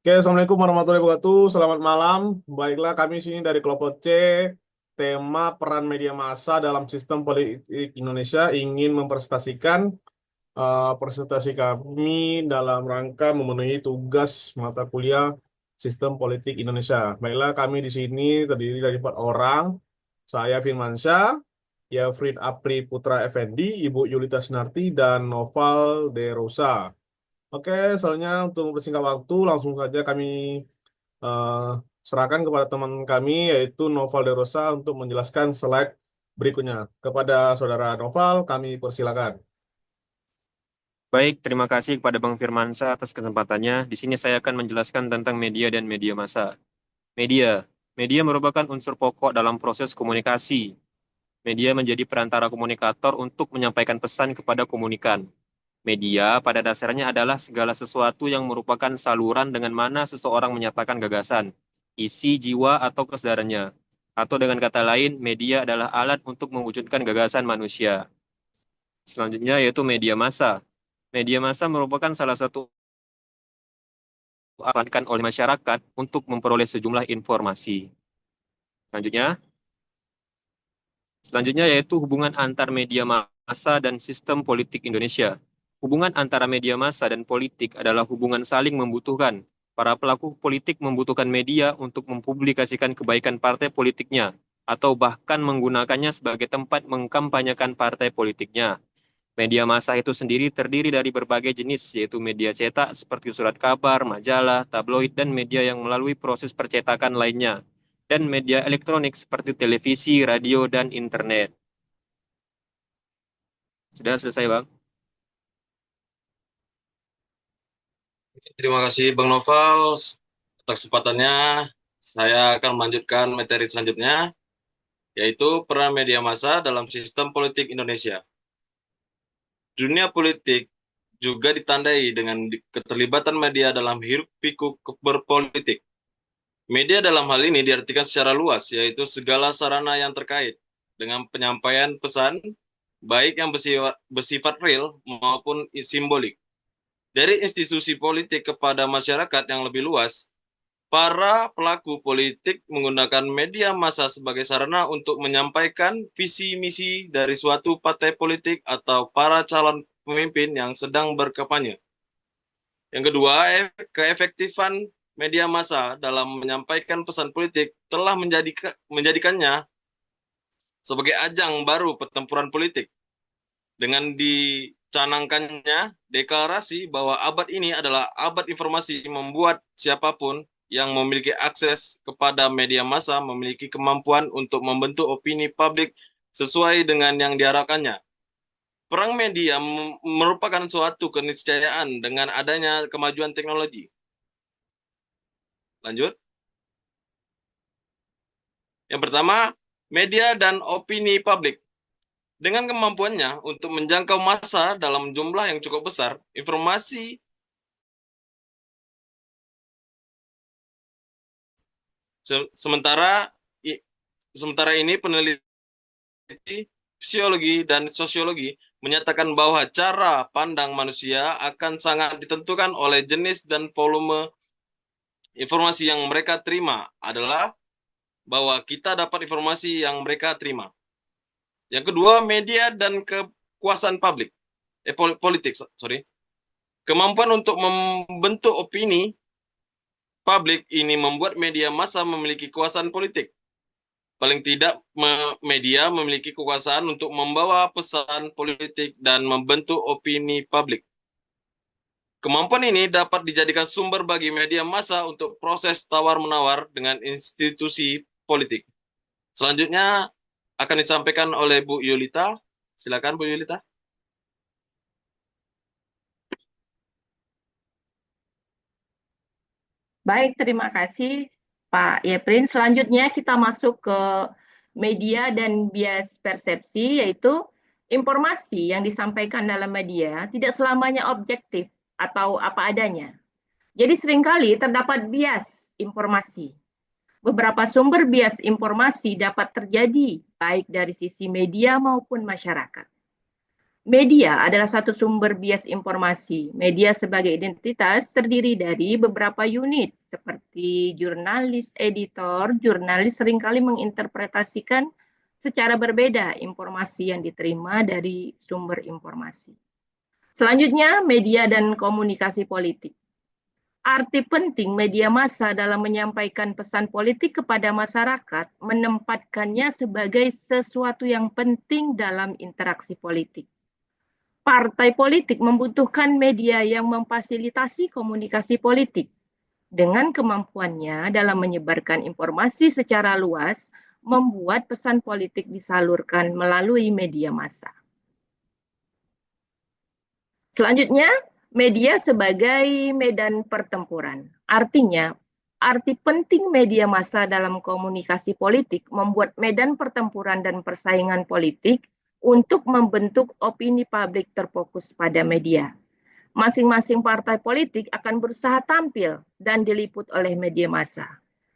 Oke, Assalamualaikum warahmatullahi wabarakatuh. Selamat malam. Baiklah, kami sini dari kelompok C. Tema peran media massa dalam sistem politik Indonesia ingin mempresentasikan presentasi kami dalam rangka memenuhi tugas mata kuliah sistem politik Indonesia. Baiklah, kami di sini terdiri dari 4 orang. Saya Firmansyah, Yafrid Apri Putra Effendi, Ibu Yulita Sinarti, dan Noval De Rosa. Oke, soalnya untuk mempersingkat waktu, langsung saja kami eh, serahkan kepada teman kami, yaitu Noval De Rosa, untuk menjelaskan slide berikutnya. Kepada Saudara Noval, kami persilakan. Baik, terima kasih kepada Bang Firmansyah atas kesempatannya. Di sini saya akan menjelaskan tentang media dan media massa. Media. Media merupakan unsur pokok dalam proses komunikasi. Media menjadi perantara komunikator untuk menyampaikan pesan kepada komunikan. Media pada dasarnya adalah segala sesuatu yang merupakan saluran dengan mana seseorang menyatakan gagasan, isi, jiwa, atau kesadarannya. Atau dengan kata lain, media adalah alat untuk mewujudkan gagasan manusia. Selanjutnya yaitu media massa. Media massa merupakan salah satu dimanfaatkan oleh masyarakat untuk memperoleh sejumlah informasi. Selanjutnya, selanjutnya yaitu hubungan antar media massa dan sistem politik Indonesia. Hubungan antara media massa dan politik adalah hubungan saling membutuhkan. Para pelaku politik membutuhkan media untuk mempublikasikan kebaikan partai politiknya, atau bahkan menggunakannya sebagai tempat mengkampanyekan partai politiknya. Media massa itu sendiri terdiri dari berbagai jenis, yaitu media cetak seperti surat kabar, majalah, tabloid, dan media yang melalui proses percetakan lainnya, dan media elektronik seperti televisi, radio, dan internet. Sudah selesai, Bang? Terima kasih Bang Noval atas kesempatannya. Saya akan melanjutkan materi selanjutnya, yaitu peran media massa dalam sistem politik Indonesia. Dunia politik juga ditandai dengan keterlibatan media dalam hiruk-pikuk berpolitik. Media dalam hal ini diartikan secara luas, yaitu segala sarana yang terkait dengan penyampaian pesan, baik yang bersifat real maupun simbolik. Dari institusi politik kepada masyarakat yang lebih luas, para pelaku politik menggunakan media massa sebagai sarana untuk menyampaikan visi misi dari suatu partai politik atau para calon pemimpin yang sedang berkampanye. Yang kedua, keefektifan media massa dalam menyampaikan pesan politik telah menjadikannya sebagai ajang baru pertempuran politik. Dengan dicanangkannya deklarasi bahwa abad ini adalah abad informasi, membuat siapapun yang memiliki akses kepada media massa memiliki kemampuan untuk membentuk opini publik sesuai dengan yang diharapkannya. Perang media merupakan suatu keniscayaan dengan adanya kemajuan teknologi. Lanjut. Yang pertama, media dan opini publik. Dengan kemampuannya untuk menjangkau massa dalam jumlah yang cukup besar, informasi sementara sementara ini peneliti psikologi dan sosiologi menyatakan bahwa cara pandang manusia akan sangat ditentukan oleh jenis dan volume informasi yang mereka terima, adalah bahwa kita dapat informasi yang mereka terima. Yang kedua, media dan kekuasaan publik. Politik, sorry. Kemampuan untuk membentuk opini publik ini membuat media massa memiliki kekuasaan politik. Paling tidak, media memiliki kekuasaan untuk membawa pesan politik dan membentuk opini publik. Kemampuan ini dapat dijadikan sumber bagi media massa untuk proses tawar-menawar dengan institusi politik. Selanjutnya akan disampaikan oleh Bu Yulita. Silakan Bu Yulita. Baik, terima kasih Pak Yeprin. Selanjutnya kita masuk ke media dan bias persepsi, yaitu informasi yang disampaikan dalam media tidak selamanya objektif atau apa adanya. Jadi seringkali terdapat bias informasi. Beberapa sumber bias informasi dapat terjadi baik dari sisi media maupun masyarakat. Media adalah satu sumber bias informasi. Media sebagai identitas terdiri dari beberapa unit, seperti jurnalis, editor. Jurnalis seringkali menginterpretasikan secara berbeda informasi yang diterima dari sumber informasi. Selanjutnya, media dan komunikasi politik. Arti penting media massa dalam menyampaikan pesan politik kepada masyarakat menempatkannya sebagai sesuatu yang penting dalam interaksi politik. Partai politik membutuhkan media yang memfasilitasi komunikasi politik. Dengan kemampuannya dalam menyebarkan informasi secara luas, membuat pesan politik disalurkan melalui media massa. Selanjutnya, media sebagai medan pertempuran. Artinya, arti penting media massa dalam komunikasi politik membuat medan pertempuran dan persaingan politik untuk membentuk opini publik terfokus pada media. Masing-masing partai politik akan berusaha tampil dan diliput oleh media massa.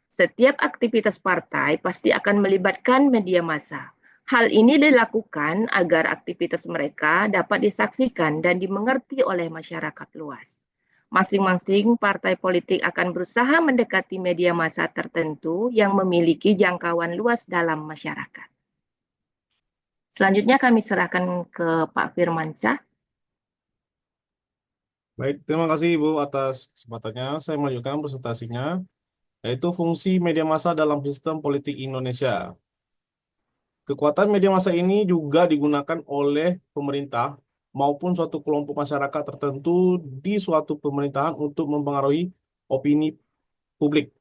Setiap aktivitas partai pasti akan melibatkan media massa. Hal ini dilakukan agar aktivitas mereka dapat disaksikan dan dimengerti oleh masyarakat luas. Masing-masing partai politik akan berusaha mendekati media massa tertentu yang memiliki jangkauan luas dalam masyarakat. Selanjutnya kami serahkan ke Pak Firmansyah. Baik, terima kasih Ibu atas kesempatannya. Saya melanjutkan presentasinya, yaitu fungsi media massa dalam sistem politik Indonesia. Kekuatan media massa ini juga digunakan oleh pemerintah maupun suatu kelompok masyarakat tertentu di suatu pemerintahan untuk mempengaruhi opini publik.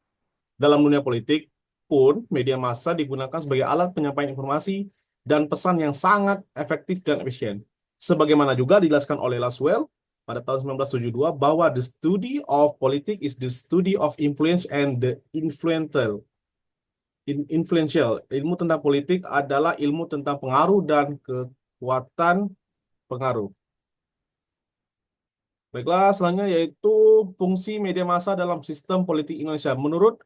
Dalam dunia politik pun, media massa digunakan sebagai alat penyampaian informasi dan pesan yang sangat efektif dan efisien. Sebagaimana juga dijelaskan oleh Laswell pada tahun 1972 bahwa the study of politics is the study of influence and the influential. Ilmu tentang politik adalah ilmu tentang pengaruh dan kekuatan pengaruh. Baiklah, selanjutnya yaitu fungsi media massa dalam sistem politik Indonesia. Menurut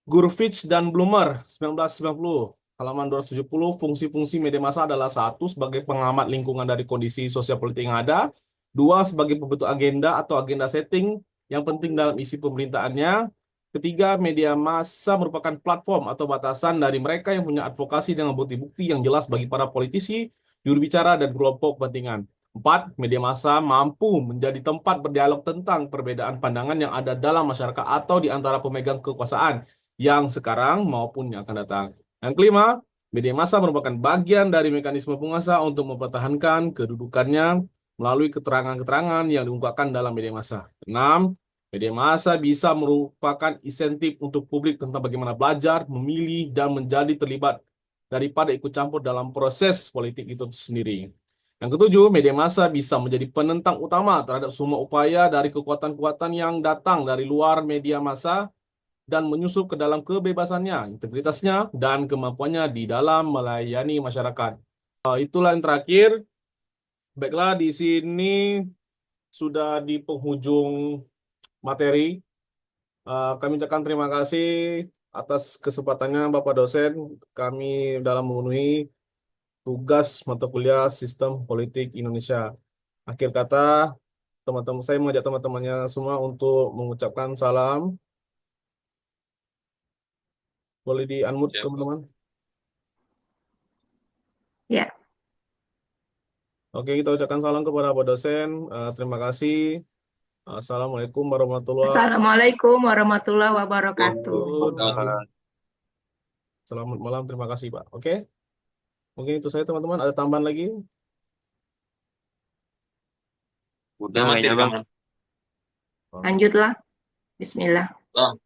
Gurvich dan Blumer 1990, halaman 270, fungsi-fungsi media massa adalah: satu, sebagai pengamat lingkungan dari kondisi sosial politik yang ada; dua, sebagai pembentuk agenda atau agenda setting yang penting dalam isi pemerintahannya; ketiga, media massa merupakan platform atau batasan dari mereka yang punya advokasi dengan bukti-bukti yang jelas bagi para politisi, juru bicara, dan kelompok kepentingan. Empat, media massa mampu menjadi tempat berdialog tentang perbedaan pandangan yang ada dalam masyarakat atau di antara pemegang kekuasaan yang sekarang maupun yang akan datang. Yang kelima, media massa merupakan bagian dari mekanisme penguasa untuk mempertahankan kedudukannya melalui keterangan-keterangan yang diungkapkan dalam media massa. Enam, media massa bisa merupakan insentif untuk publik tentang bagaimana belajar, memilih, dan menjadi terlibat daripada ikut campur dalam proses politik itu sendiri. Yang ketujuh, media massa bisa menjadi penentang utama terhadap semua upaya dari kekuatan-kekuatan yang datang dari luar media massa dan menyusup ke dalam kebebasannya, integritasnya, dan kemampuannya di dalam melayani masyarakat. Itulah yang terakhir. Baiklah, di sini sudah di penghujung materi. Kami ucapkan terima kasih atas kesempatannya Bapak dosen. Kami dalam memenuhi tugas mata kuliah Sistem Politik Indonesia. Akhir kata, teman-teman saya mengajak teman-temannya semua untuk mengucapkan salam. Boleh di-unmute, Siap. teman-teman? Ya. Oke, kita ucapkan salam kepada Pak dosen. Terima kasih. Assalamualaikum warahmatullahi Assalamualaikum warahmatullahi wabarakatuh. wabarakatuh. Selamat malam, terima kasih Pak. Oke, mungkin itu saya teman-teman. Ada tambahan lagi? Udah Mati kayaknya, Bang. rekaman. Lanjutlah. Bismillah. Bang.